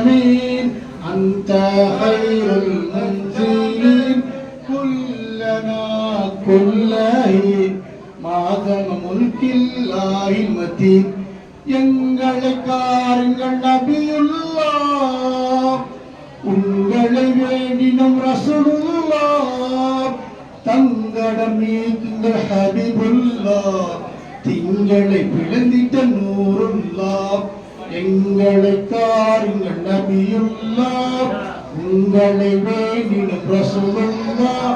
آمين أنت خير المنزلين كلنا كله மாதம் முல்கில்லாஹி மதீன் எங்களை காருங்கள் நபியுல்லாஹ் உங்களை வேண்டினும் ரசூலுல்லாஹ் தங்கடம் நீக்குங்கள் ஹபீபுல்லாஹ் திங்களை பிளந்திட்ட நூருல்லாஹ் எங்களை காருங்கள் நபியுல்லாஹ் உங்களை வேண்டினும் ரசூலுல்லாஹ்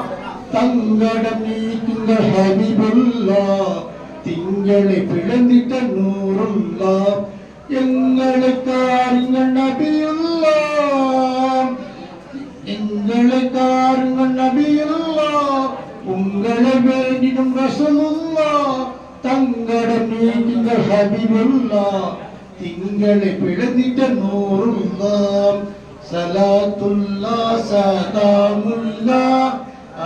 தங்கடம் நீக்குங்கள் ஹபீபுல்லாஹ் திங்களை பிளந்திட்ட நூருல்லாஹ் எங்களை காருங்கள் நபியுல்லாஹ் எங்களை காருங்கள் நபியுல்லாஹ் உங்களை வேண்டிடும் ரசூலுல்லாஹ் தங்கடம் நீக்குங்கள் ஹபீபுல்லாஹ் திங்களை பிளந்திட்ட நூருல்லாஹ் ஸலாத்துல்லாஹ் ஸலாமுல்லாஹ்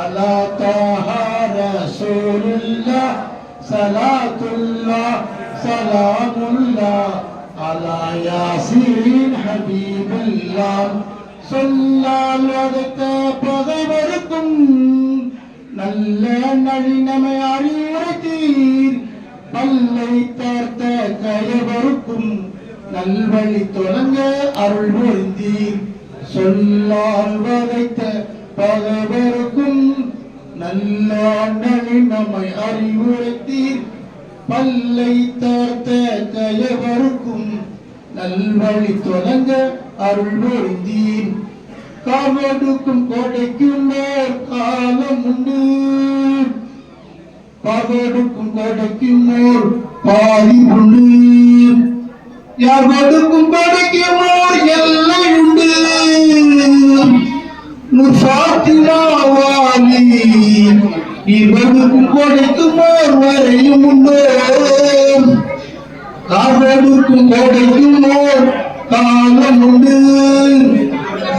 அலா தாஹா ரசூலுல்லாஹ் ஸலாத்துல்லாஹ் ஸலாமுல்லாஹ் அலா யாசீன் ஹபீபுல்லாஹ் சொல்லால்வதற்கு பகைவருக்கும் நல்ல நளினமை அறிவுரைத்தீர் பல்லை தார்த்த கயவருக்கும் நல்வழி தொடங்க அருள் புரிந்தீர் சொல்லால் வதைத்த பகைவருக்கும் நல்ல நளினமை அறிவுரைத்தீர் பல்லை தார்த்த கயவருக்கும் நல்வழி தொடங்க அருள் புரிந்தீர் காவடுக்கும் கோடைக்கும் மேல் காலம் உண்டு காவடுக்கும் கோடைக்கும் மேல் பாதி உண்டு யாவடுக்கும் கோடைக்கும் மேல் எல்லை உண்டு நுசாத்தினாவாலி இவருக்கும் கோடைக்கும் மேல் வரையும் உண்டு காவடுக்கும் கோடைக்கும் மேல் காலம் உண்டு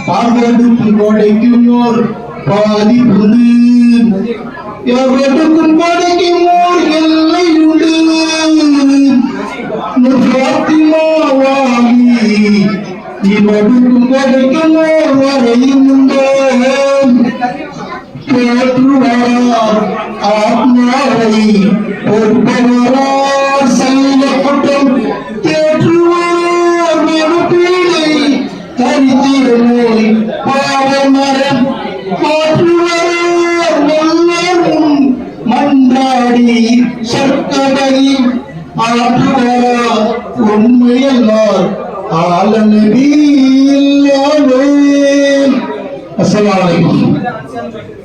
பார்வடுக்கும் கோடைக்கும் ஓர் பாதி உண்டு எவடுக்கும் கோடைக்கும் ஓர் எல்லை உண்டு நுசாத்தினாவாலி இவடுக்கும் கோடைக்கும் ஓர் வரையும் உண்டு போற்றுவார் ஆத்மாவை பொறுப்பவரார் செய்யப்பட்டும் தேற்றுவார் வெறுப்பீடை தரித்திரமோய் பாவமரம் மாற்றுவார் நல்லரும் மன்றாடி சொற்கதை ஆற்றுவார் உண்மையல்லார் ஆலநபி அஸ்ஸலாமு அலைக்கும்